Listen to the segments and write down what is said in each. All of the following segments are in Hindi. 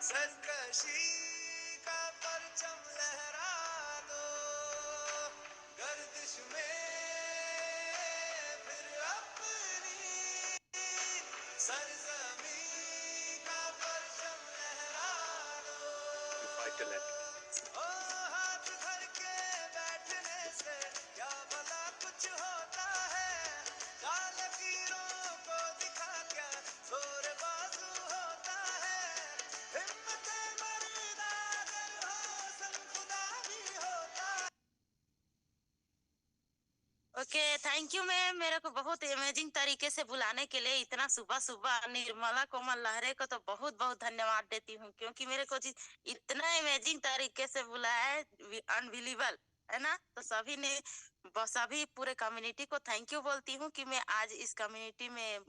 सरकशी का परचम लहरा दो, गर्दिश में फिर अपनी सरजमी का परचम लहरा दो। ओ हाथ धर के बैठने से क्या भला कुछ होता है, लकीरों को दिखा क्या जोर बाजू होता है, हिम्मत मर्दा अगर हो संग खुदा भी होता है। ओके, थैंक यू मैम, मेरे को बहुत अमेजिंग तरीके से बुलाने के लिए। इतना सुबह सुबह निर्मला कोमल लहरे को तो बहुत बहुत धन्यवाद देती हूँ, क्योंकि मेरे को इतना अमेजिंग तरीके से बुलाया है, अनबिलीवेबल है ना। तो सभी पूरे कम्युनिटी को थैंक यू बोलती हूँ कि मैं आज इस कम्युनिटी में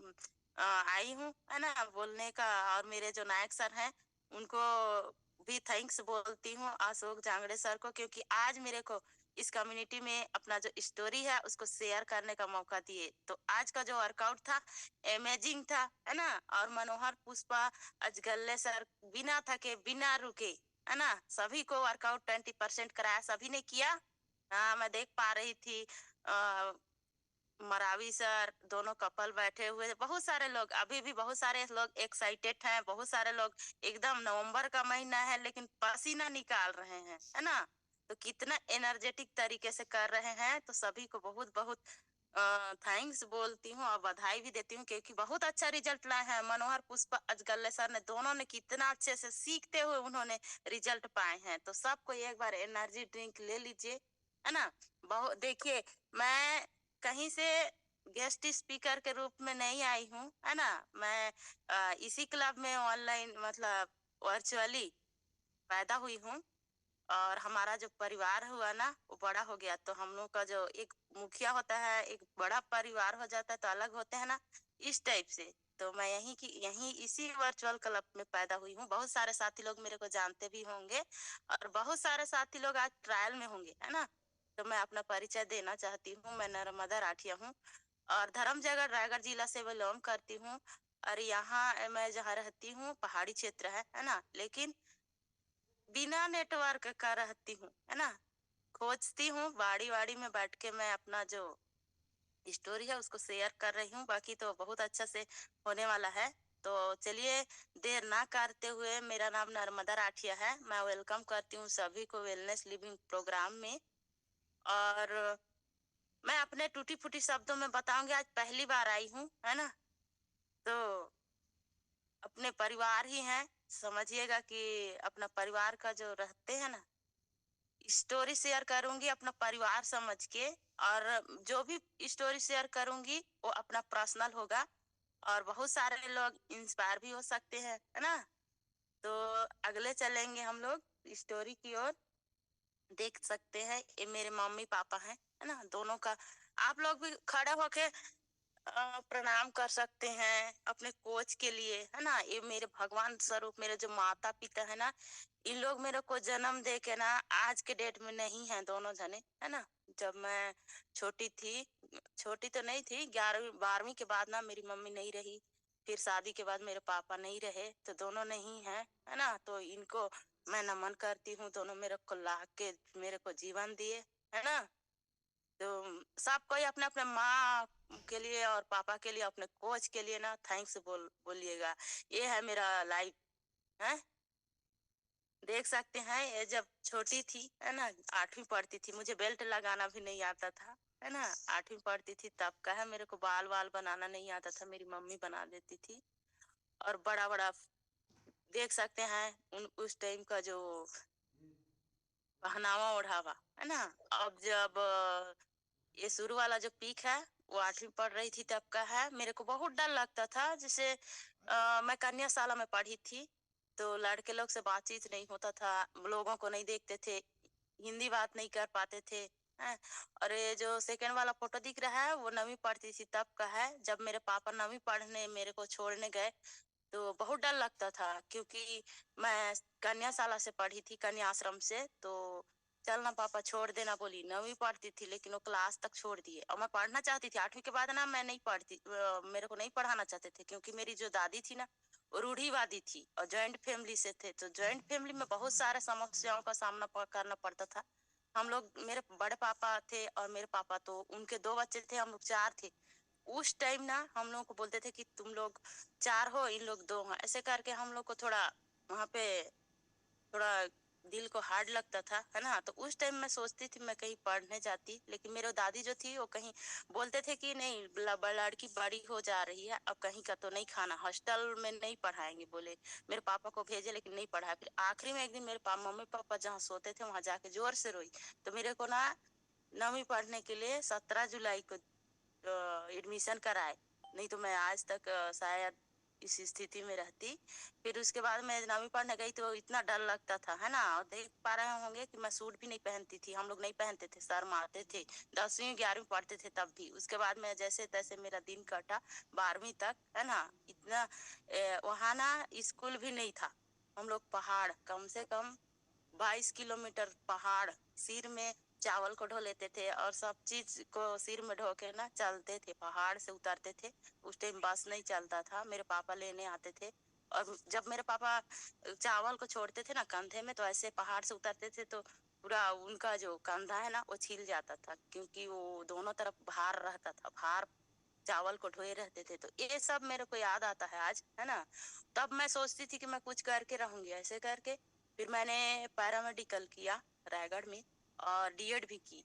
आई हूँ, है ना, बोलने का। और मेरे जो नायक सर हैं उनको भी थैंक्स बोलती हूँ, अशोक जांगड़े सर को, क्योंकि आज मेरे को इस कम्युनिटी में अपना जो स्टोरी है उसको शेयर करने का मौका दिए। तो आज का जो वर्कआउट था अमेजिंग था, है ना। और मनोहर, पुष्पा, अजगल्ले सर बिना थके बिना रुके, है ना, सभी को वर्कआउट 20% कराया, सभी ने किया। हाँ, मैं देख पा रही थी। मरावी सर, दोनों कपल बैठे हुए, बहुत सारे लोग, अभी भी बहुत सारे लोग एक्साइटेड हैं, बहुत सारे लोग एकदम, नवंबर का महीना है लेकिन पसीना निकाल रहे हैं, है ना। तो कितना एनर्जेटिक तरीके से कर रहे हैं। तो सभी को बहुत बहुत थैंक्स बोलती हूँ और बधाई भी देती हूँ, क्योंकि बहुत अच्छा रिजल्ट लाए हैं। मनोहर, पुष्पा, अजगल्ले सर ने, दोनों ने कितना अच्छे से सीखते हुए उन्होंने रिजल्ट पाए हैं। तो सबको एक बार एनर्जी ड्रिंक ले लीजिए, है ना। बहुत देखिए, मैं कहीं से गेस्ट स्पीकर के रूप में नहीं आई हूँ, है ना। मैं इसी क्लब में ऑनलाइन, मतलब वर्चुअली पैदा हुई हूँ। और हमारा जो परिवार हुआ ना वो बड़ा हो गया, तो हम लोग का जो एक मुखिया होता है, एक बड़ा परिवार हो जाता है तो अलग होते हैं ना, इस टाइप से। तो मैं यहीं इसी वर्चुअल क्लब में पैदा हुई हूँ। बहुत सारे साथी लोग मेरे को जानते भी होंगे और बहुत सारे साथी लोग आज ट्रायल में होंगे, है ना। तो मैं अपना परिचय देना चाहती हूँ। मैं नर्मदा राठिया हूँ और धर्म जगह रायगढ़ जिला से बिलोंग करती हूँ। और यहाँ मैं जहाँ रहती हूँ पहाड़ी क्षेत्र है ना, लेकिन बिना नेटवर्क का रहती हूँ, है ना। खोजती हूँ, बाड़ी बाड़ी में बैठ के मैं अपना जो स्टोरी है उसको शेयर कर रही हूँ। बाकी तो बहुत अच्छा से होने वाला है। तो चलिए, देर ना करते हुए, मेरा नाम नर्मदा राठिया है। मैं वेलकम करती हूँ सभी को वेलनेस लिविंग प्रोग्राम में। और मैं अपने टूटी फूटी शब्दों में बताऊंगी, आज पहली बार आई हूँ, है ना। तो अपने परिवार ही हैं, समझिएगा कि अपना परिवार का जो रहते हैं ना, स्टोरी शेयर करूंगी अपना परिवार समझ के। और जो भी स्टोरी शेयर करूंगी वो अपना पर्सनल होगा और बहुत सारे लोग इंस्पायर भी हो सकते हैं, है ना। तो अगले चलेंगे हम लोग स्टोरी की ओर। देख सकते हैं ये मेरे मम्मी पापा हैं, है ना, दोनों का। आप लोग भी खड़े होके प्रणाम कर सकते हैं अपने कोच के लिए, है ना। ये मेरे भगवान स्वरूप, मेरे जो माता पिता है ना, इन लोग मेरे को जन्म दे के ना आज के डेट में नहीं है दोनों जने, है ना। जब मैं छोटी थी, छोटी तो नहीं थी, 11वीं 12वीं के बाद ना मेरी मम्मी नहीं रही, फिर शादी के बाद मेरे पापा नहीं रहे, तो दोनों नहीं है, है ना। तो इनको मैं नमन करती हूँ, दोनों मेरे को ला के मेरे को जीवन दिए, है ना। तो सबको ही अपने अपने माँ के लिए और पापा के लिए, अपने कोच के लिए ना थैंक्स बोलिएगा। ये है मेरा लाइफ, है। देख सकते हैं, ये जब छोटी थी, है ना, 8वीं पढ़ती थी, मुझे बेल्ट लगाना भी नहीं आता था, है ना। 8वीं पढ़ती थी तब का है। मेरे को बाल वाल बनाना नहीं आता था, मेरी मम्मी बना देती थी। और बड़ा बड़ा देख सकते हैं उस टाइम का जो पहनावा ओढ़ावा, है ना। अब जब ये शुरू वाला जो पीक है वो 8वीं पढ़ रही थी तब का है। मेरे को बहुत डर लगता था, जैसे मैं कन्याशाला में पढ़ी थी, तो लड़के लोग से बातचीत नहीं होता था, लोगों को नहीं देखते थे, हिंदी बात नहीं कर पाते थे, हैं। और ये जो सेकंड वाला फोटो दिख रहा है वो 9वीं पढ़ती थी तब का है, जब मेरे पापा 9वीं पढ़ने मेरे को छोड़ने गए। तो बहुत डर लगता था, क्योंकि मैं कन्याशाला से पढ़ी थी, कन्या आश्रम से। तो चलना पापा छोड़ देना बोली, 9वीं पढ़ती थी लेकिन वो क्लास तक छोड़ दिए। और मैं पढ़ना चाहती थी 8वीं के बाद ना, मैं नहीं पढ़ती, मेरे को नहीं पढ़ाना चाहते थे, क्योंकि मेरी जो दादी थी ना रूढ़िवादी थी और जॉइंट फैमिली से थे, तो जॉइंट फैमिली में बहुत सारे समस्याओं का सामना करना पड़ता था। हम लोग, मेरे बड़े पापा थे और मेरे पापा, तो उनके दो बच्चे थे, हम लोग चार थे। उस टाइम ना हम लोगों को बोलते थे कि तुम लोग चार हो, इन लोग दो हैं, ऐसे करके हम लोग को थोड़ा वहां पे थोड़ा दिल को हार्ड लगता था, है ना। तो उस टाइम मैं सोचती थी मैं कहीं पढ़ने जाती, लेकिन मेरे दादी जो थी वो कहीं बोलते थे कि नहीं, लड़की बड़ी हो जा रही है, अब कहीं का तो नहीं खाना, हॉस्टल में नहीं पढ़ाएंगे बोले। मेरे पापा को भेजे लेकिन नहीं पढ़ाया। फिर आखिरी में एक दिन मेरे मम्मी पापा जहाँ सोते थे वहां जाके जोर से रोई। तो मेरे को ना 9वीं पढ़ने के लिए 17 जुलाई को एडमिशन कराए, नहीं तो मैं आज तक शायद इस स्थिति में रहती। फिर उसके बाद मैं 9वीं पढ़ने गई तो इतना डर लगता था, है ना। और देख पा रहे होंगे कि मैं सूट भी नहीं पहनती थी, हम लोग नहीं पहनते थे, शर्म आते थे। 10वीं 11वीं पढ़ते थे तब भी। उसके बाद में जैसे तैसे मेरा दिन कटा 12वीं तक, है ना। इतना वहाँ ना स्कूल भी नहीं था। हम लोग पहाड़, कम से कम 22 किलोमीटर पहाड़, सिर में चावल को ढो लेते थे और सब चीज को सिर में ढो के ना चलते थे, पहाड़ से उतरते थे। उस टाइम बस नहीं चलता था, मेरे पापा लेने आते थे। और जब मेरे पापा चावल को छोड़ते थे ना कंधे में, तो ऐसे पहाड़ से उतरते थे तो पूरा उनका जो कंधा है ना वो छिल जाता था, क्योंकि वो दोनों तरफ भार रहता था, भार चावल को ढोए रहते थे। तो ये सब मेरे को याद आता है आज, है ना। तब मैं सोचती थी कि मैं कुछ करके रहूंगी ऐसे करके। फिर मैंने पैरामेडिकल किया रायगढ़ में और डीएड भी की।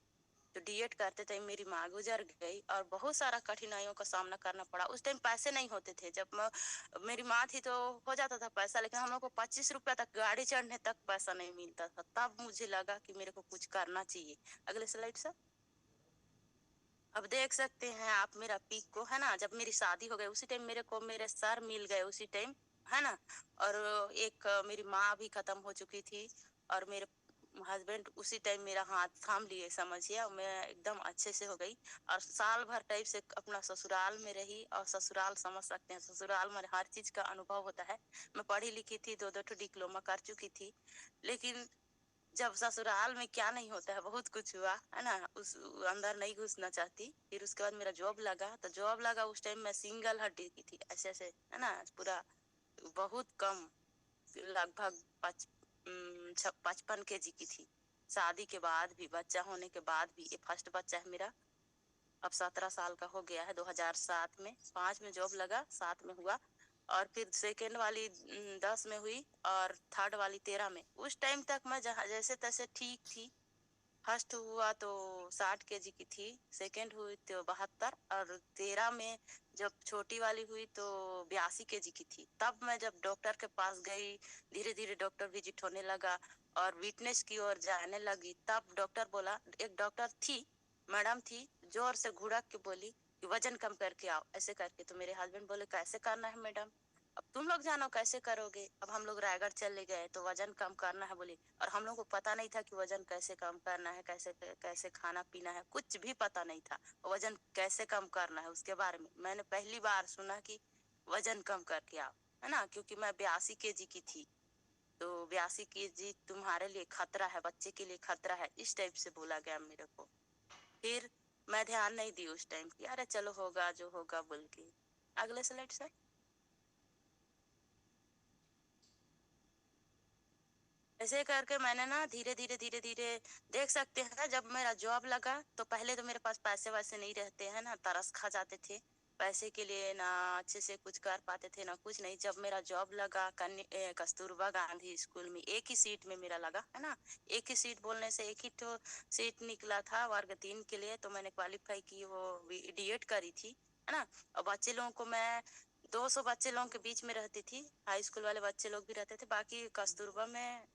तो डीएड करते टाइम मेरी माँ गुजर गई और बहुत सारा कठिनाइयों का सामना करना पड़ा। उस टाइम पैसे नहीं होते थे, जब मेरी माँ थी तो हो जाता था पैसा, लेकिन हम लोग को 25 रुपया तक गाड़ी चढ़ने तक पैसा नहीं मिलता था। तब मुझे लगा कि मेरे को कुछ करना चाहिए। अगले स्लाइड सर। अब देख सकते हैं आप मेरा पीक को, है ना। जब मेरी शादी हो गई उसी टाइम मेरे को मेरे सर मिल गए उसी टाइम, है ना। और एक मेरी माँ भी खत्म हो चुकी थी और मेरे हस्बैंड उसी टाइम मेरा हाथ थाम लिए, समझिए, और मैं एकदम अच्छे से हो गई। और साल भर टाइप से अपना ससुराल में रही, और ससुराल समझ सकते हैं, ससुराल में हर चीज का अनुभव होता है। मैं पढ़ी लिखी थी, दो दो डिप्लोमा कर चुकी थी, लेकिन जब ससुराल में क्या नहीं होता है, बहुत कुछ हुआ, है ना। उस अंदर नहीं घुसना चाहती। फिर उसके बाद मेरा जॉब लगा, तो जॉब लगा उस टाइम मैं सिंगल हड्डी की थी, ऐसे ऐसे, है ना, पूरा बहुत कम, लगभग 55 kg की थी। शादी के बाद भी, बच्चा होने के बाद भी, ये फर्स्ट बच्चा है मेरा। अब 17 साल का हो गया है। 2007 में 5 में जॉब लगा, 7 में हुआ। और फिर सेकेंड वाली 10 में हुई और थर्ड वाली 13 में। उस टाइम तक मैं जहाँ जैसे तैसे ठीक थी। फर्स्ट हुआ तो 60 kg की थी, सेकेंड हुई तो 72, और 13 में जब छोटी वाली हुई तो 82 kg की थी। तब मैं जब डॉक्टर के पास गई, धीरे धीरे डॉक्टर विजिट होने लगा और वीकनेस की ओर जाने लगी, तब डॉक्टर बोला, एक डॉक्टर थी, मैडम थी, जोर से घुड़क के बोली कि वजन कम करके आओ, ऐसे करके। तो मेरे हस्बैंड बोले कैसे करना है मैडम, अब तुम लोग जानो कैसे करोगे। अब हम लोग रायगढ़ चले गए तो वजन कम करना है बोली, और हम लोग को पता नहीं था कि वजन कैसे कम करना है, कैसे कैसे खाना पीना है, कुछ भी पता नहीं था। वजन कैसे कम करना है उसके बारे में मैंने पहली बार सुना कि वजन कम करके आओ, है ना। क्योंकि मैं 82 kg की थी, तो 82 kg तुम्हारे लिए खतरा है, बच्चे के लिए खतरा है, इस टाइप से बोला गया मेरे को। फिर मैं ध्यान नहीं दी उस टाइम की, अरे चलो होगा जो होगा बोल के। अगले स्लाइड सर। ऐसे करके मैंने ना धीरे धीरे धीरे धीरे, देख सकते हैं जब मेरा जॉब लगा तो पहले तो मेरे पास पैसे वैसे नहीं रहते हैं ना, तरस खा जाते थे पैसे के लिए, ना अच्छे से कुछ कर पाते थे ना कुछ नहीं। जब मेरा जॉब लगा कस्तूरबा गांधी स्कूल में, एक ही सीट में मेरा लगा, है ना। एक ही सीट बोलने से एक ही तो सीट निकला था वर्ग 3 के लिए, तो मैंने क्वालिफाई की, वो डीएड करी थी, है ना। और बच्चे लोगों को मैं 200 बच्चे लोगों के बीच में रहती थी, हाई स्कूल वाले बच्चे लोग भी रहते थे, बाकी कस्तूरबा में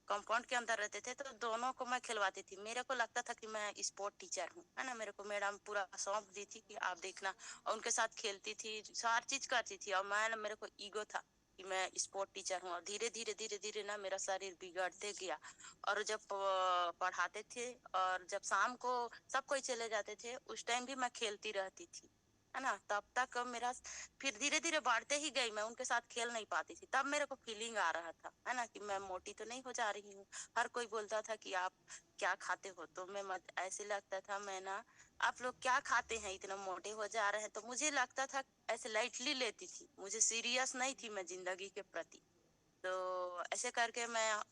कंपाउंड के अंदर रहते थे, तो दोनों को मैं खिलवाती थी। मेरे को लगता था कि मैं स्पोर्ट टीचर हूँ, है ना। मेरे को मैडम पूरा सौंप दी थी कि आप देखना, और उनके साथ खेलती थी, हर चीज करती थी। और मैं, मेरे को ईगो था कि मैं स्पोर्ट टीचर हूँ। और धीरे धीरे धीरे धीरे ना मेरा शरीर बिगड़ते गया। और जब पढ़ाते थे और जब शाम को सब कोई चले जाते थे, उस टाइम भी मैं खेलती रहती थी, है ना। तब तक मेरा फिर धीरे धीरे बढ़ते ही गई, मैं उनके साथ खेल नहीं पाती थी। तब मेरे को फीलिंग आ रहा था, है ना, कि मैं मोटी तो नहीं हो जा रही हूँ। हर कोई बोलता था कि आप क्या खाते हो, तो मैं मत ऐसे लगता था मैं ना आप लोग क्या खाते हैं, इतना मोटे हो जा रहे हैं। तो मुझे लगता था, ऐसे लाइटली लेती थी, मुझे सीरियस नहीं थी मैं जिंदगी के प्रति। तो ऐसे करके मैं,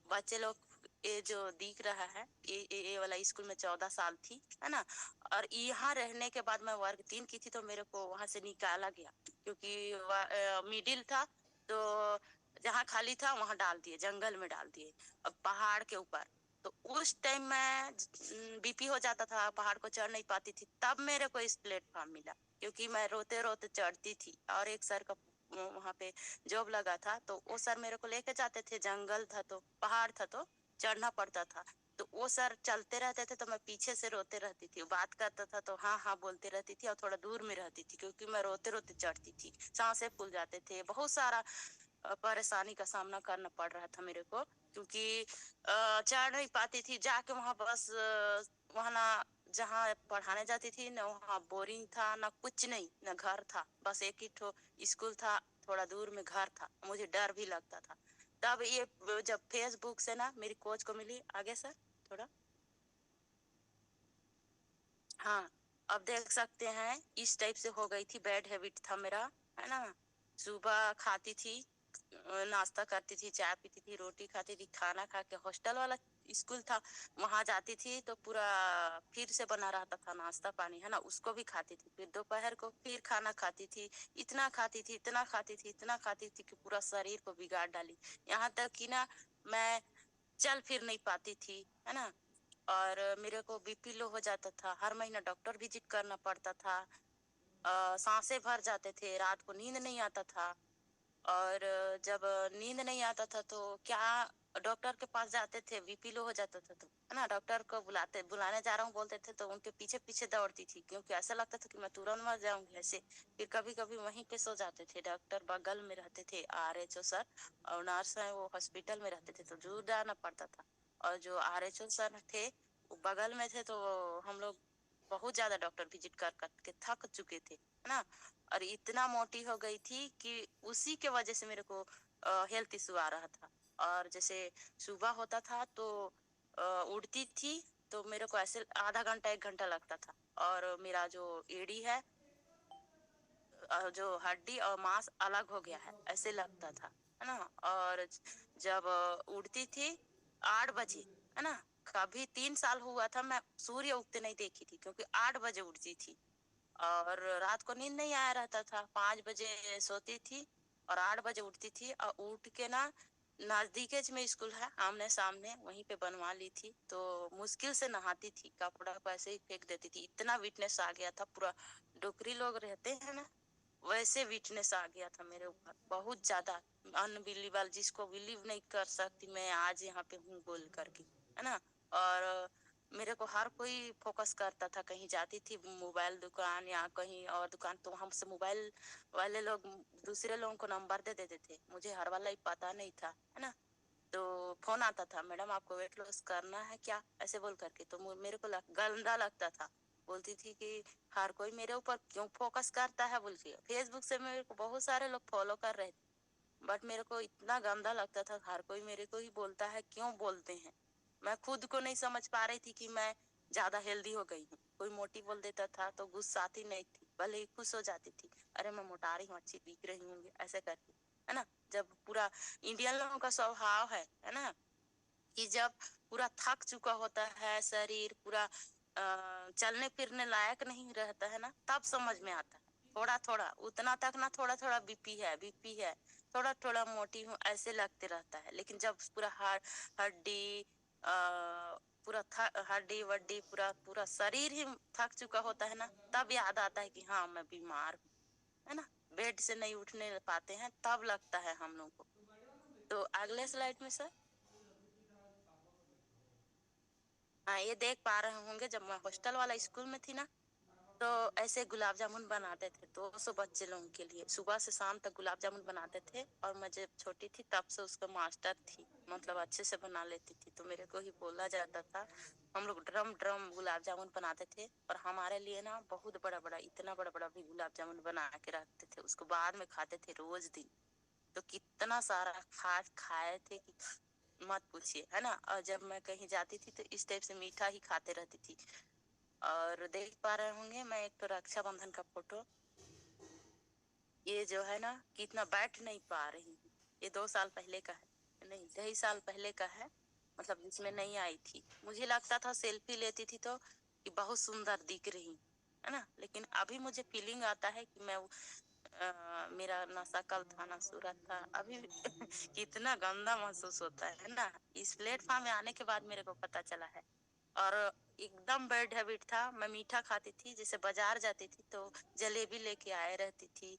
बच्चे लोग, ये जो दिख रहा है, ये वाला स्कूल में 14 साल थी, है ना। और यहाँ रहने के बाद मैं वर्ग 3 की थी, तो मेरे को वहां से निकाला गया, क्योंकि मिडिल था। तो जहाँ खाली था वहां डाल दिए, जंगल में डाल दिए, अब पहाड़ के ऊपर। तो उस टाइम मैं बीपी हो जाता था, पहाड़ को चढ़ नहीं पाती थी, तब मेरे को इस प्लेटफॉर्म मिला, क्योंकि मैं रोते रोते चढ़ती थी। और एक सर का वहां पे जॉब लगा था, तो वो सर मेरे को लेके जाते थे, जंगल था तो, पहाड़ था तो चढ़ना पड़ता था। तो वो सर चलते रहते थे, तो मैं पीछे से रोते रहती थी, बात करता था तो हाँ हाँ बोलते रहती थी, और थोड़ा दूर में रहती थी, क्योंकि मैं रोते रोते चढ़ती थी, सांसें फूल जाते थे, बहुत सारा परेशानी का सामना करना पड़ रहा था मेरे को, क्योंकि चढ़ नहीं पाती थी जाके वहां। बस वहां ना, जहाँ पढ़ाने जाती थी ना, वहाँ बोरिंग था ना, कुछ नहीं, ना घर था, बस एक ही ठो स्कूल था, थोड़ा दूर में घर था, मुझे डर भी लगता था। तब ये जब फेसबुक से ना मेरी कोच को मिली, आगे सर थोड़ा, हाँ, अब देख सकते हैं, इस टाइप से हो गई थी, बैड हैबिट था मेरा, है ना। सुबह खाती थी, नाश्ता करती थी, चाय पीती थी, रोटी खाती थी, खाना खा के, हॉस्टल वाला स्कूल था, वहां जाती थी तो पूरा फिर से बना रहता था नाश्ता पानी, है ना, उसको भी खाती थी, फिर दोपहर को फिर खाना खाती थी, इतना खाती थी, इतना खाती थी, इतना खाती थी कि पूरा शरीर को बिगाड़ डाली। यहाँ तक कि ना, मैं चल फिर नहीं पाती थी, है ना। और मेरे को बीपी लो हो जाता था, हर महीना डॉक्टर विजिट करना पड़ता था, सांसें भर जाते थे, रात को नींद नहीं आता था। और जब नींद नहीं आता था तो क्या, डॉक्टर के पास जाते थे, बीपी लो हो जाता था तो, है ना, डॉक्टर को बुलाने जा रहा हूँ बोलते थे, तो उनके पीछे पीछे दौड़ती थी, क्योंकि ऐसा लगता था कि मैं तुरंत मर जाऊंगी ऐसे। फिर कभी कभी वहीं पे सो जाते थे, डॉक्टर बगल में रहते थे, आरएचओ सर, और नर्स है वो हॉस्पिटल में रहते थे, तो दूर जाना पड़ता था। और जो आरएचओ सर थे वो बगल में थे, तो हम लोग बहुत ज्यादा डॉक्टर विजिट कर करके थक चुके थे, है ना। और इतना मोटी हो गई थी कि उसी के वजह से मेरे को हेल्थ इशू आ रहा था। और जैसे सुबह होता था तो उड़ती थी, तो मेरे को ऐसे आधा घंटा 1 घंटा लगता था, और मेरा जो एड़ी है, जो हड्डी और मांस अलग हो गया है ऐसे लगता था, है ना। और जब उड़ती थी 8 बजे, है ना, कभी 3 साल हुआ था मैं सूर्य उगते नहीं देखी थी, क्योंकि 8 बजे उड़ती थी। और रात को नींद नहीं आया रहता था, 5 बजे सोती थी और 8 बजे उठती थी, और उठ के ना, नजदीके में स्कूल है आमने सामने, वहीं पे बनवा ली थी, तो मुश्किल से नहाती थी, कपड़ा को ऐसे ही फेंक देती थी, इतना वीकनेस आ गया था पूरा। डोकरी लोग रहते हैं ना, वैसे वीकनेस आ गया था मेरे ऊपर, बहुत ज्यादा अनबिलीवेबल, जिसको बिलीव नहीं कर सकती मैं आज यहाँ पे हूँ बोल करके, है ना। और मेरे को हर कोई फोकस करता था, कहीं जाती थी मोबाइल दुकान या कहीं और दुकान, तो हमसे मोबाइल वाले लोग दूसरे लोगों को नंबर दे देते थे, मुझे हर वाला ही पता नहीं था, है ना। तो फोन आता था, मैडम आपको वेट लॉस करना है क्या, ऐसे बोल करके, तो मेरे को गंदा लगता था। बोलती थी कि हर कोई मेरे ऊपर क्यों फोकस करता है बोल के, फेसबुक से मेरे को बहुत सारे लोग फॉलो कर रहे थे, बट मेरे को इतना गंदा लगता था, हर कोई मेरे को ही बोलता है, क्यों बोलते हैं। मैं खुद को नहीं समझ पा रही थी कि मैं ज्यादा हेल्दी हो गई हूँ। कोई मोटी बोल देता था तो गुस्साती नहीं थी, भले ही खुश हो जाती थी, अरे मैं मोटा रही हूँ, अच्छी दिख रही हूँ, ऐसे करके, है ना। जब पूरा इंडियन लोगों का स्वभाव है ना, कि जब पूरा थक चुका होता है शरीर पूरा, चलने फिरने लायक नहीं रहता है ना, तब समझ में आता है, थोड़ा थोड़ा उतना तक ना, थोड़ा थोड़ा बीपी है, बीपी है, थोड़ा थोड़ा मोटी हूँ ऐसे लगते रहता है, लेकिन जब पूरा हड्डी, पूरा हड्डी वड्डी पूरा पूरा शरीर ही थक चुका होता है ना, तब याद आता है कि हाँ मैं बीमार हूँ, है ना। बेड से नहीं उठने पाते हैं तब लगता है हम लोग को। तो अगले स्लाइड में सर, हाँ, ये देख पा रहे होंगे, जब मैं हॉस्टल वाला स्कूल में थी ना, तो ऐसे गुलाब जामुन बनाते थे 200 बच्चे लोगों के लिए, सुबह से शाम तक गुलाब जामुन बनाते थे, और मैं जब छोटी थी तब से उसका मास्टर थी, मतलब अच्छे से बना लेती थी, तो मेरे को ही बोला जाता था। हम लोग ड्रम ड्रम गुलाब जामुन बनाते थे, और हमारे लिए ना बहुत बड़ा बड़ा, इतना बड़ा बड़ा भी गुलाब जामुन बना के रखते थे, उसको बाद में खाते थे रोज दिन। तो कितना सारा खाए थे कि मत पूछिए, है ना। और जब मैं कहीं जाती थी तो इस टाइप से मीठा ही खाते रहती थी। और देख पा रहे होंगे मैं एक तो रक्षाबंधन का फोटो, ये जो है ना कितना बैठ नहीं पा रही हूँ। ये 2 साल पहले का है, नहीं 2.5 साल पहले का है, मतलब जिसमें नहीं आई थी। मुझे लगता था सेल्फी लेती थी तो कि बहुत सुंदर दिख रही हूँ, है ना। लेकिन अभी मुझे फीलिंग आता है कि मैं मेरा ना शकल था ना सूरत था अभी। कितना गंदा महसूस होता है ना। इस प्लेटफॉर्म में आने के बाद मेरे को पता चला है। और एकदम बैड हैबिट था। मैं मीठा खाती थी, जैसे बाजार जाती थी तो जलेबी लेके आए रहती थी,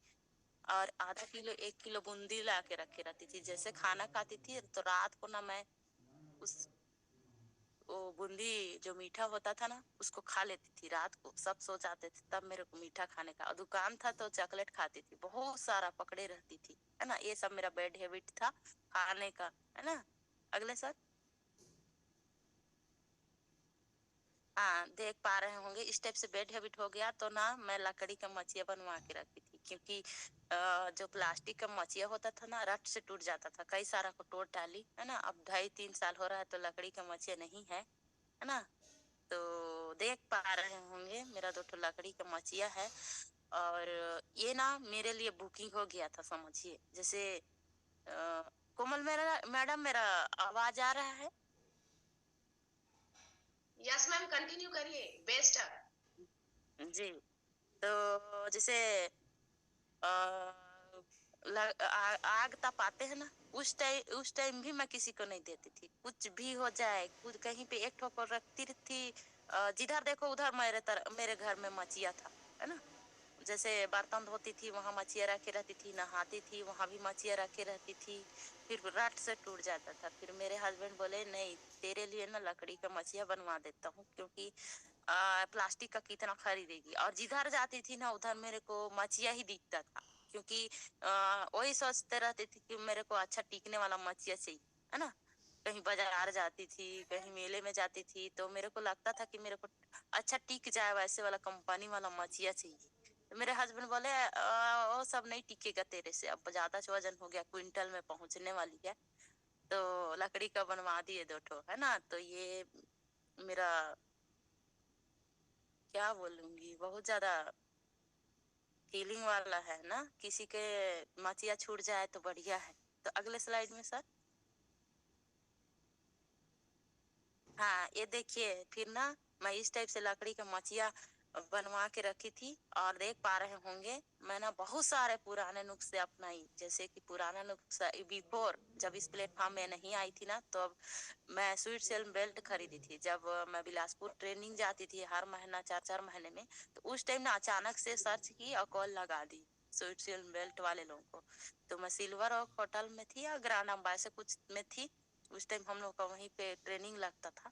और आधा किलो 1 किलो बूंदी ला के रखे रहती थी। जैसे खाना खाती थी तो रात को ना मैं उस वो बूंदी जो मीठा होता था ना उसको खा लेती थी रात को। सब सो जाते थे तब मेरे को मीठा खाने का, और दुकान था तो चॉकलेट खाती थी, बहुत सारा पकड़े रहती थी, है ना। ये सब मेरा बैड हैबिट था खाने का, है ना। अगले सर। हाँ देख पा रहे होंगे इस टाइप से बेड हैबिट हो गया तो ना मैं लकड़ी का मचिया बनवा के रखी थी, क्योंकि जो प्लास्टिक का मचिया होता था ना रट से टूट जाता था। कई सारा को तोड़ डाली, है ना। अब 2.5-3 साल हो रहा है तो लकड़ी का मचिया नहीं है ना। तो देख पा रहे होंगे मेरा 2 लकड़ी का मचिया है। और ये ना मेरे लिए बुकिंग हो गया था, समझिए। जैसे कोमल मेरा मैडम, मेरा आवाज आ रहा है? यस मैम, कंटिन्यू करिए, बेस्ट है। जी। तो जैसे आ, आग तपाते हैं ना, उस टाइम भी मैं किसी को नहीं देती थी। कुछ भी हो जाए, कुछ कहीं पे एक ठोकर रखती थी। जिधर देखो उधर मेरे घर में मचिया था, है ना। जैसे बर्तन धोती थी वहां मचिया रखे रहती थी, नहाती थी वहां भी मचिया रखे रहती थी। फिर रट से टूट जाता था। फिर मेरे हस्बैंड बोले नहीं, तेरे लिए ना लकड़ी का मचिया बनवा देता हूँ, क्योंकि प्लास्टिक का कितना खरीदेगी। और जिधर जाती थी ना उधर मेरे को मचिया ही दिखता था, क्योंकि वही सोचते रहती थी कि मेरे को अच्छा टिकने वाला मचिया चाहिए, है ना। कहीं बाजार जाती थी, कहीं मेले में जाती थी तो मेरे को लगता था कि मेरे को अच्छा टिक जाए वैसे वाला कंपनी वाला मचिया चाहिए। तो मेरे हस्बैंड बोले वो सब नहीं टिकेगा तेरे से, अब ज्यादा वजन हो गया, क्विंटल में पहुंचने वाली है। तो लकड़ी का बनवा दिए 2 ठो, है ना। तो ये मेरा क्या बोलूंगी, बहुत ज्यादा फीलिंग वाला है ना। किसी के मचिया छूट जाए तो बढ़िया है। तो अगले स्लाइड में सर। हाँ ये देखिए, फिर ना मैं इस टाइप से लकड़ी का मचिया बनवा के रखी थी। और देख पा रहे होंगे मैं ना बहुत सारे पुराने नुस्खे अपनाई। जैसे कि पुराना नुस्खा बिफोर, जब इस प्लेटफॉर्म में नहीं आई थी ना, तो अब मैं स्वीट सेल बेल्ट खरीदी थी। जब मैं बिलासपुर ट्रेनिंग जाती थी हर महीना 4-4 महीने में, तो उस टाइम ना अचानक से सर्च की और कॉल लगा दी स्वीट सेल बेल्ट वाले लोगों को। तो मैं सिल्वर और होटल में थी या ग्रांड अम्बाई से कुछ में थी। उस टाइम हम लोग का वहीं पे ट्रेनिंग लगता था।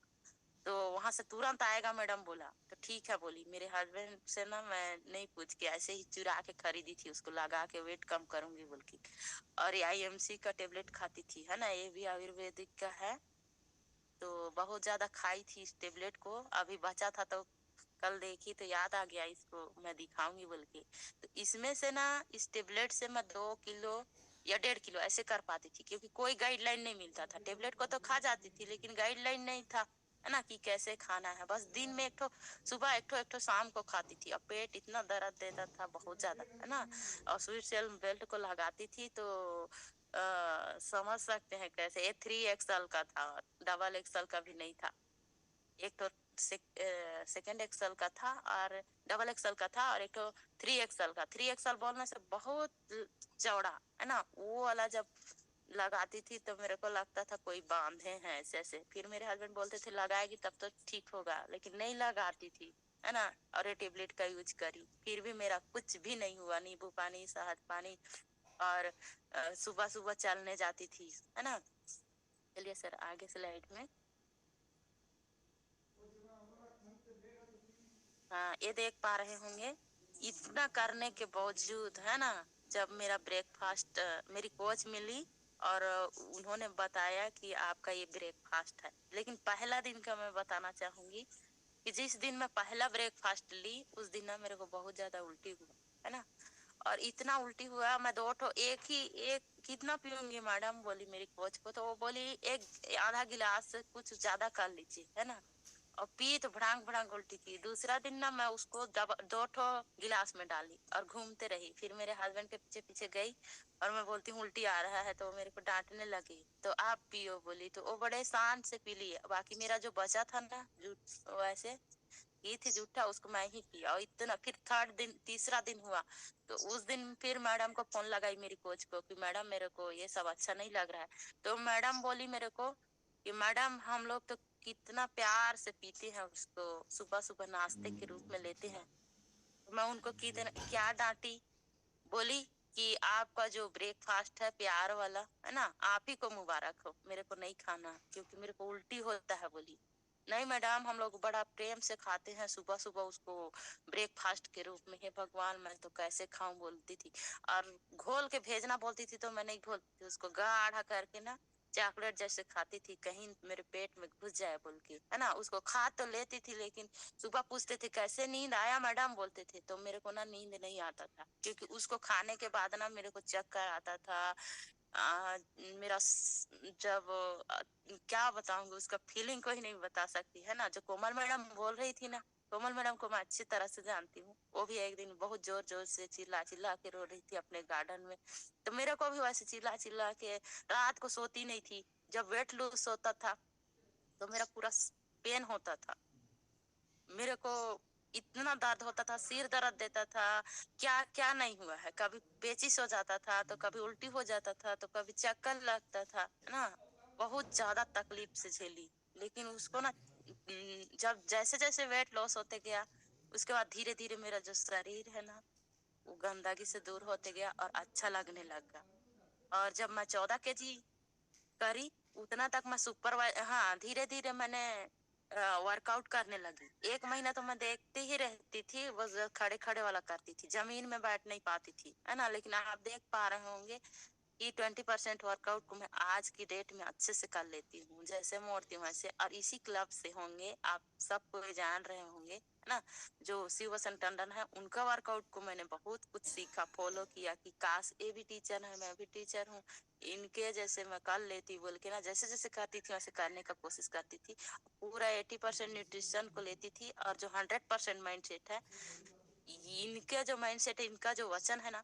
तो वहां से तुरंत आएगा मैडम बोला, तो ठीक है बोली। मेरे हस्बैंड से ना मैं नहीं पूछ के ऐसे ही चुरा के खरीदी थी, उसको लगा के वेट कम करूंगी बोल के। और आईएमसी का टेबलेट खाती थी, है ना, ये भी आयुर्वेदिक का है। तो बहुत ज्यादा खाई थी इस टेबलेट को, अभी बचा था तो कल देखी तो याद आ गया, इसको मैं दिखाऊंगी बोल के। तो इसमें से ना इस टेबलेट से मैं 2 किलो या 1.5 किलो ऐसे कर पाती थी, क्योंकि कोई गाइडलाइन नहीं मिलता था। टेबलेट को तो खा जाती थी लेकिन गाइडलाइन नहीं था, है ना, कि कैसे खाना है। बस दिन में एक ठो सुबह, एक ठो शाम को खाती थी। और पेट इतना दर्द देता था बहुत ज्यादा, है ना। और स्वीट सेल बेल्ट को लगाती थी तो समझ सकते हैं कैसे। ये 3 XL का था, डबल XL का भी नहीं था। एक तो सेकेंड एक्सल का था, और डबल XL का था, और एक तो 3 XL का। 3 XL बोलने से बहुत चौड़ा, है ना। वो वाला जब लगाती थी तो मेरे को लगता था कोई बांधे हैं ऐसे ऐसे। फिर मेरे हस्बैंड बोलते थे लगाएगी तब तो ठीक होगा, लेकिन नहीं लगाती थी, है ना। और ये टेबलेट का यूज करी, फिर भी मेरा कुछ भी नहीं हुआ। नींबू पानी, शहद पानी, और सुबह सुबह चलने जाती थी, है ना। चलिए सर आगे स्लाइड में। हाँ ये देख पा रहे होंगे इतना करने के बावजूद, है ना, जब मेरा ब्रेकफास्ट, मेरी कोच मिली और उन्होंने बताया कि आपका ये ब्रेकफास्ट है। लेकिन पहला दिन का मैं बताना चाहूंगी कि जिस दिन मैं पहला ब्रेकफास्ट ली उस दिन ना मेरे को बहुत ज्यादा उल्टी हुआ, है ना। और इतना उल्टी हुआ, मैं 2 ठो एक कितना पीऊंगी मैडम बोली मेरी कोच को। तो वो बोली एक आधा गिलास से कुछ ज्यादा कर लीजिए, है ना। और पी तो भड़ांग भड़ांग उल्टी की। दूसरा दिन ना मैं उसको दो ठो गिलास में डाली और घूमते रही। फिर मेरे हस्बैंड के पीछे पीछे गई और मैं बोलती हूँ उल्टी आ रहा है, तो वो मेरे को डांटने लगी। तो आप पियो बोली, तो वो बड़े शान से पी लिए। बाकी मेरा जो बचा था ना वैसे ये थी जूठा, उसको मैं ही पिया। और इतना फिर थर्ड दिन तीसरा दिन हुआ तो उस दिन फिर मैडम को फोन लगाई मेरी कोच को कि मैडम मेरे को ये सब अच्छा नहीं लग रहा है। तो मैडम बोली मेरे को कि मैडम हम लोग तो कितना प्यार से पीते हैं उसको, सुबह सुबह नाश्ते के रूप में लेते हैं। तो मैं उनको कितना क्या डांटी। बोली कि आपका जो ब्रेकफास्ट है प्यार वाला है ना, आप ही को मुबारक हो, मेरे को नहीं खाना क्योंकि मेरे को उल्टी होता है। बोली नहीं मैडम हम लोग बड़ा प्रेम से खाते हैं सुबह सुबह उसको ब्रेकफास्ट के रूप में। हे भगवान मैं तो कैसे खाऊं बोलती थी। और घोल के भेजना बोलती थी तो मैं नहीं घोलती थी, उसको गाढ़ा करके ना चॉकलेट जैसे खाती थी, कहीं मेरे पेट में घुस जाए बोल के, है ना। उसको खा तो लेती थी लेकिन सुबह पूछते थे कैसे नींद आया मैडम बोलते थे, तो मेरे को ना नींद नहीं आता था क्योंकि उसको खाने के बाद ना मेरे को चक्कर आता था। आ, मेरा जब क्या बताऊंगी उसका फीलिंग कोई नहीं बता सकती, है ना। जो कोमल मैडम बोल रही थी ना, कोमल मैडम को मैं अच्छी तरह से जानती हूँ। वो भी एक दिन बहुत जोर जोर से चिल्ला चिल्ला के रो रही थी अपने गार्डन में। तो मेरे को भी वैसे चिल्ला चिल्ला के, रात को सोती नहीं थी। जब वेट लूज होता था तो मेरा पूरा पेन होता था, मेरे को इतना दर्द होता था, सिर दर्द देता था। क्या क्या नहीं हुआ है, कभी पेचिश हो जाता था तो कभी उल्टी हो जाता था तो कभी चक्कर लगता था, है ना। बहुत ज्यादा तकलीफ से झेली। लेकिन उसको ना जब जैसे जैसे वेट लॉस होते गया उसके बाद धीरे धीरे मेरा जो शरीर है ना वो गंदगी से दूर होते गया और अच्छा लगने लगा। और जब मैं 14 kg करी उतना तक मैं सुपरवाइज, हाँ धीरे धीरे मैंने वर्कआउट करने लगी। 1 महीना तो मैं देखती ही रहती थी, बस खड़े खड़े वाला करती थी, जमीन में बैठ नहीं पाती थी, है ना। लेकिन आप देख पा रहे होंगे कि 20% वर्कआउट को मैं आज की डेट में अच्छे से कर लेती हूँ, जैसे मोड़ती हूँ वैसे। और इसी क्लब से होंगे आप सब कोई जान रहे होंगे, है ना। जो शिव वसन टंडन है उनका वर्कआउट को मैंने बहुत कुछ सीखा, फॉलो किया कि काश ये भी टीचर है मैं भी टीचर हूँ, इनके जैसे मैं कर लेती बोल के ना। जैसे जैसे करती थी वैसे करने का कोशिश करती थी। पूरा 80% न्यूट्रिशन को लेती थी और जो 100% माइंड सेट है, इनका जो माइंड सेट है, इनका जो वचन है ना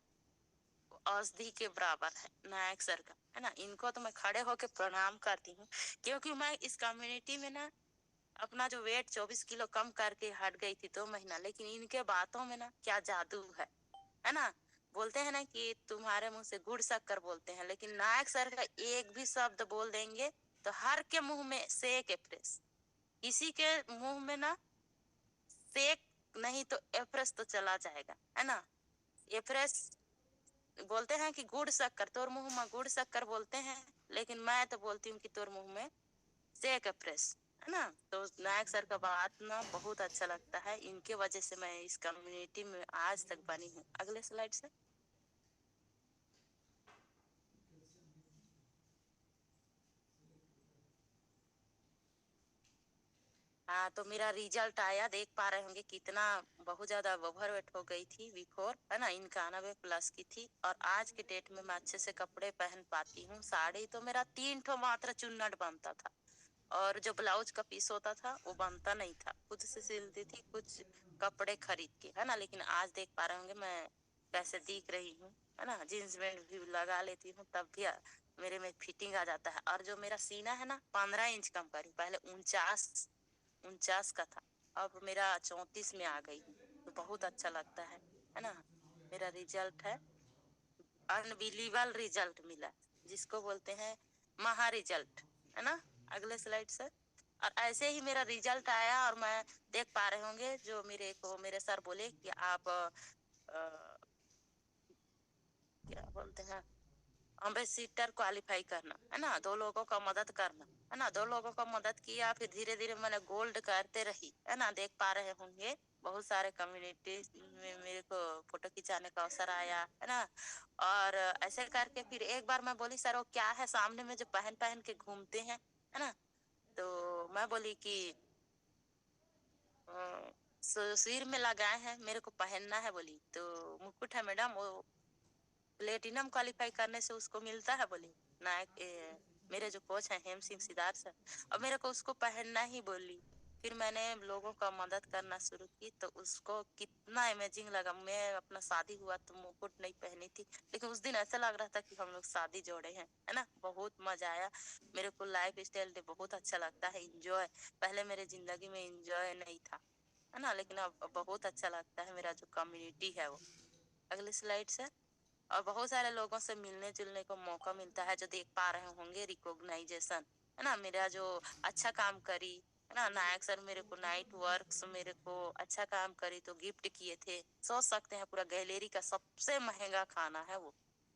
वो औषधि के बराबर है, नायक सर का, है ना। इनको तो मैं खड़े होके प्रणाम करती हूँ क्योंकि मैं इस कम्युनिटी में ना अपना जो वेट 24 किलो कम करके हट गई थी 2 महीना। लेकिन इनके बातों में ना क्या जादू है ना। बोलते हैं ना कि तुम्हारे मुंह से गुड़ शक्कर बोलते हैं, लेकिन नायक सर का एक भी शब्द बोल देंगे तो हर के मुंह में सेक एप्रेस, किसी के मुंह में ना सेक नहीं तो एप्रेस तो चला जाएगा, है ना। एप्रेस बोलते हैं कि गुड़ शक्कर, तोर मुंह में गुड़ शक्कर बोलते हैं, लेकिन मैं तो बोलती हूँ कि तोर मुंह में सेक एप्रेस, है ना। तो नायक सर का बात ना बहुत अच्छा लगता है, इनके वजह से मैं इस कम्युनिटी में आज तक बनी हूँ। अगले स्लाइड से। हाँ तो मेरा रिजल्ट आया, देख पा रहे होंगे कितना बहुत ज्यादा ओवरवेट हो गई थी, V4 है ना, 91+ की थी। और आज के डेट में मैं अच्छे से कपड़े पहन पाती हूँ। साड़ी तो मेरा 3 ठो मात्र चुन्नट बनता था और जो ब्लाउज का पीस होता था वो बनता नहीं था, खुद से सिलती थी कुछ कपड़े खरीद के, है ना। लेकिन आज देख पा रहे होंगे मैं कैसे दिख रही हूँ, है ना। जींस पैंट भी लगा लेती हूँ तब भी मेरे में फिटिंग आ जाता है। और जो मेरा सीना है ना 15 इंच कम करी, पहले 49 का था, अब मेरा 34 में आ गई हूँ। तो बहुत अच्छा लगता है ना। मेरा रिजल्ट है, अनबिलीवल रिजल्ट मिला, जिसको बोलते हैं महा रिजल्ट, है ना। अगले स्लाइड से। और ऐसे ही मेरा रिजल्ट आया और मैं देख पा रहे होंगे जो मेरे सर बोले कि आप क्या बोलते हैं अम्बेसिडर क्वालिफाई करना, है ना, 2 लोगों का मदद करना, है ना। 2 लोगों का मदद किया, फिर धीरे धीरे मैंने गोल्ड करते रही, है ना। देख पा रहे होंगे बहुत सारे कम्युनिटी में मेरे को फोटो खिंचाने का अवसर आया, है ना। और ऐसे करके फिर एक बार मैं बोली सर वो क्या है सामने में जो पहन पहन के घूमते हैं, है ना। तो मैं बोली कि सिर में लगाए हैं मेरे को पहनना है। बोली तो मुकुट है मैडम, वो प्लेटिनम क्वालिफाई करने से उसको मिलता है। बोली नायक मेरे जो कोच हैं हेम सिंह सिद्धार्थ सर, और मेरे को उसको पहनना ही बोली। फिर मैंने लोगों का मदद करना शुरू की तो उसको कितना अमेजिंग लगा। मैं अपना शादी हुआ तो मुकुट नहीं पहनी थी, लेकिन उस दिन ऐसा लग रहा था कि हम लोग शादी जोड़े हैं, है ना। बहुत मजा आया। मेरे को लाइफ स्टाइल डे बहुत अच्छा लगता है, इंजॉय। पहले मेरे जिंदगी में इंजॉय नहीं था, है ना, लेकिन अब बहुत अच्छा लगता है। मेरा जो कम्युनिटी है वो। अगले स्लाइड से। और बहुत सारे लोगों से मिलने जुलने को मौका मिलता है, जो देख पा रहे होंगे रिकॉग्नाइजेशन, है ना। मेरा जो अच्छा काम करी, है ना, नायक सर मेरे को नाइट वर्क्स मेरे को अच्छा काम करी तो गिफ्ट किए थे। सोच सकते हैं पूरा गैलरी का सबसे महंगा खाना है वो,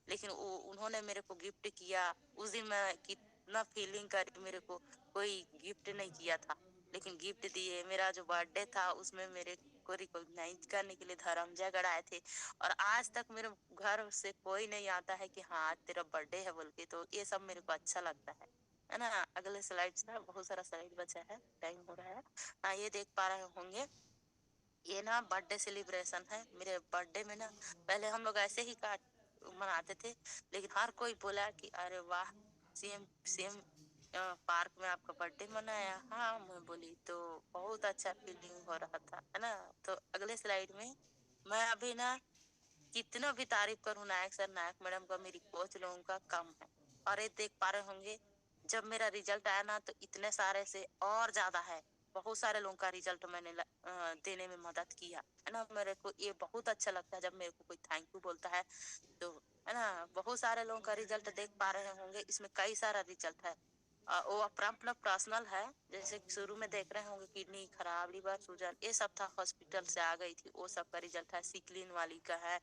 लेकिन वो उन्होंने मेरे को गिफ्ट किया। उस दिन मैं कितना फीलिंग करी, मेरे को कोई गिफ्ट नहीं किया था लेकिन गिफ्ट दिए। मेरा जो बर्थडे था उसमें मेरे को रिकॉग्नाइज करने के लिए धर्मजय गढ़ आए थे। और आज तक मेरे घर से कोई नहीं आता है कि हाँ आज तेरा बर्थडे है बोल के, तो ये सब मेरे को अच्छा लगता है ना। अगले स्लाइड से। बहुत सारा स्लाइड बचा है, टाइम हो रहा है। हाँ, ये देख पा रहे होंगे, ये ना बर्थडे सेलिब्रेशन है। मेरे बर्थडे में ना पहले हम लोग ऐसे ही काट मनाते थे, लेकिन हर कोई बोला कि अरे वाह, सेम सेम पार्क में आपका बर्थडे मनाया। हाँ, मैं बोली तो बहुत अच्छा फीलिंग हो रहा था, है ना। तो अगले स्लाइड में मैं अभी ना कितना भी तारीफ करूं नायक सर नायक मैडम का, मेरी कोच लोगों का कम है। और ये देख पा रहे होंगे, जब मेरा रिजल्ट आया ना तो इतने सारे से और ज्यादा है। बहुत सारे लोगों का रिजल्ट मैंने देने में मदद किया, है ना। मेरे को ये बहुत अच्छा लगता है जब मेरे को कोई थैंक यू बोलता है तो, है ना। बहुत सारे लोगों का रिजल्ट देख पा रहे होंगे, इसमें कई सारा रिजल्ट है। वो अपना अपना पर्सनल है। जैसे कि शुरू में देख रहे होंगे किडनी खराब, लिवर सूजन, ये सब था, हॉस्पिटल से आ गई थी, वो सब का रिजल्ट है। सिकलिन वाली का है।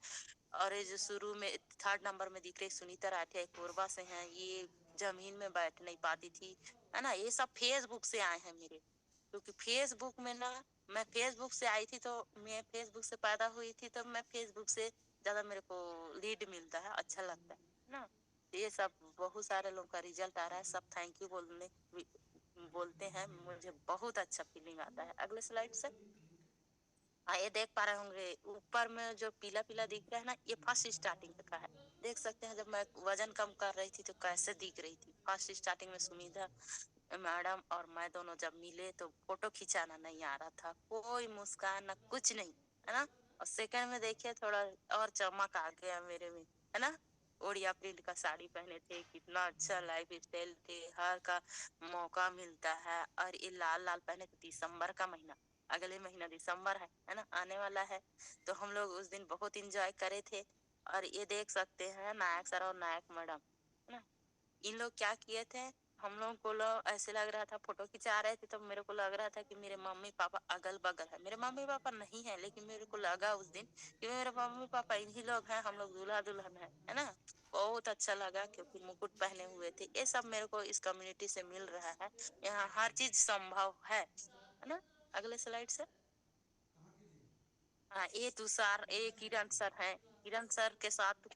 और ये जो शुरू में थर्ड नंबर में दिख रही सुनीता राठिया, कोरबा से हैं, ये जमीन में बैठ नहीं पाती थी, है ना। ये सब फेसबुक से आए हैं मेरे, क्योंकि फेसबुक में ना, मैं फेसबुक से आई थी, तो मैं फेसबुक से पैदा हुई थी, तो मैं फेसबुक से ज्यादा मेरे को लीड मिलता है, अच्छा लगता है ना। ये सब बहुत सारे लोगों का रिजल्ट आ रहा है, सब थैंक यू बोलते हैं, मुझे बहुत अच्छा फीलिंग आता है। अगले स्लाइड से। हाँ, ये देख पा रहे होंगे ऊपर में जो पीला पीला दिख रहा है ना, ये फर्स्ट स्टार्टिंग का है। देख सकते हैं जब मैं वजन कम कर रही थी तो कैसे दिख रही थी। फर्स्ट स्टार्टिंग में सुमिधा मैडम और मैं दोनों जब मिले तो फोटो खिंचाना नहीं आ रहा था, कोई मुस्कान ना कुछ नहीं, है ना। और सेकंड में देखिए थोड़ा और चमक आ गया मेरे में, है ना। ओड़िया प्रिंट का साड़ी पहने थे, कितना अच्छा लाइफ स्टाइल थे, हर का मौका मिलता है। और ये लाल लाल पहने थे, दिसंबर का महीना, अगले महीना दिसंबर है ना, आने वाला है। तो हम लोग उस दिन बहुत इंजॉय करे थे। और ये देख सकते हैं नायक सर और नायक मैडम, है ना। इन लोग क्या किए थे, हम लोग को ऐसे लग रहा था, फोटो खिंचा रहे थे तो मेरे को लग रहा था कि मेरे मम्मी पापा अगल बगल है। मेरे मम्मी पापा नहीं है, लेकिन मेरे को लगा उस दिन कि मेरे मम्मी पापा इन्हीं लोग हैं, हम लोग दूल्हा दुल्हन है ना। बहुत अच्छा लगा, क्योंकि मुकुट पहने हुए थे। ये सब मेरे को इस कम्युनिटी से मिल रहा है। यहाँ हर चीज संभव है ना। अगले स्लाइड से। हाँ, ये तुषार, ये किरण सर हैं। किरण सर के साथ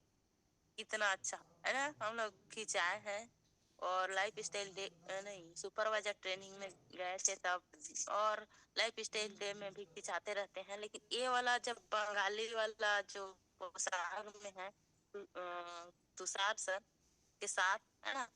कितना अच्छा, है ना, हम लोग खिंचाए हैं। और लाइफ स्टाइल डे नहीं, सुपरवाइजर ट्रेनिंग में गए थे तब। और लाइफ स्टाइल डे में भी खिंचाते रहते हैं, लेकिन ये वाला जब बंगाली वाला जो पोशाक में है, तुषार सर के साथ, है ना,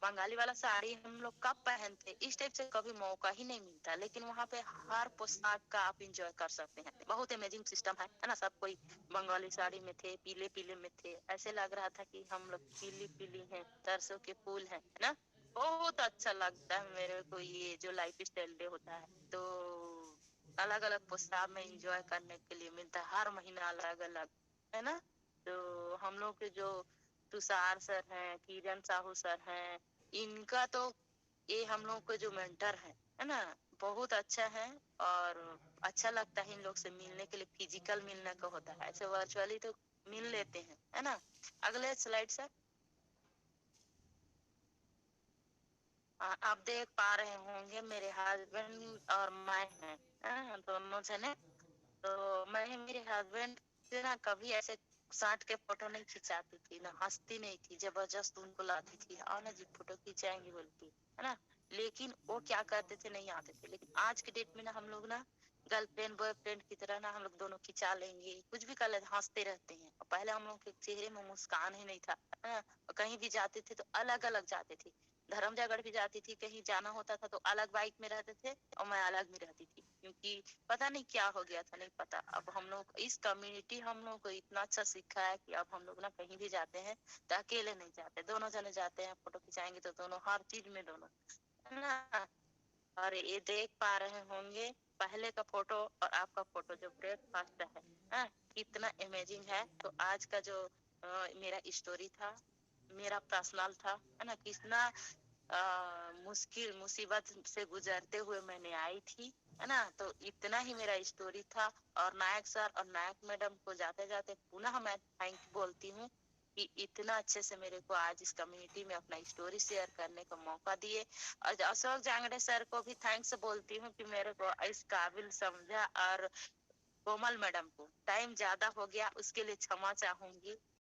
बंगाली वाला साड़ी हम लोग कब पहनते, इस टाइप से कभी मौका ही नहीं मिलता। लेकिन वहाँ पे हर पोशाक का आप इंजॉय कर सकते हैं, बहुत अमेजिंग सिस्टम है ना। सब कोई बंगाली साड़ी में थे, पीले पीले में थे, ऐसे लग रहा था कि हम लोग पीली पीली हैं, सरसों के फूल हैं, है ना। बहुत अच्छा लगता है मेरे को ये जो लाइफ स्टाइल डे होता है। तो अलग अलग पोशाक में इंजॉय करने के लिए मिलता है, हर महीना अलग अलग, है ना। तो हम लोग के जो तुषार सर हैं, किरण साहू सर हैं, इनका तो, ये हम लोग के जो मेंटर है ना, बहुत अच्छा है। और अच्छा लगता है इन लोग से मिलने के लिए, फिजिकल मिलने का होता है, ऐसे वर्चुअली तो मिल लेते हैं, है ना। अगले स्लाइड सर। आप देख पा रहे होंगे मेरे हस्बैंड और मैं हैं, दोनों जने। तो मैं मेरे हस्बैंड से ना कभी ऐसे साट के फोटो नहीं खिंचाती थी, ना हंसती नहीं थी, जबरदस्त उनको लाती थी, आओ ना जी फोटो खिंचाएंगे बोलती, है ना। लेकिन वो क्या करते थे, नहीं आते थे। लेकिन आज के डेट में ना हम लोग ना गर्लफ्रेंड बॉयफ्रेंड की तरह ना हम लोग दोनों खिंचा लेंगे, कुछ भी कर लेते, हंसते रहते हैं। और पहले हम लोग के चेहरे में मुस्कान ही नहीं था, है ना। और कहीं भी जाते थे तो अलग अलग जाते थे। धर्मजयगढ़ भी जाती थी, कहीं जाना होता था तो अलग बाइक में रहते थे और मैं अलग में रहती थी, क्योंकि पता नहीं क्या हो गया था, नहीं पता। अब हम लोग इस कम्युनिटी हम लोग को इतना अच्छा सीखा है कि अब हम लोग ना कहीं भी जाते हैं तो अकेले नहीं जाते, दोनों जने जाते हैं, फोटो खिंचाएंगे तो दोनों, हर चीज में दोनों, है ना। और ये देख पा रहे होंगे पहले का फोटो और आपका फोटो जो ब्रेकफास्ट है, हाँ, कितना अमेजिंग है। तो आज का जो मेरा स्टोरी था, मेरा पर्सनल था, है ना, कितना मुश्किल मुसीबत से गुजरते हुए मैंने आई थी, है ना। तो इतना ही मेरा स्टोरी था। और नायक सर और नायक मैडम को जाते जाते पुनः मैं थैंक बोलती हूँ कि इतना अच्छे से मेरे को आज इस कम्युनिटी में अपना स्टोरी शेयर करने का मौका दिए। और अशोक जांगड़े सर को भी थैंक्स बोलती हूँ कि मेरे को इस काबिल समझा। और कोमल मैडम को टाइम ज्यादा हो गया उसके लिए क्षमा चाहूंगी।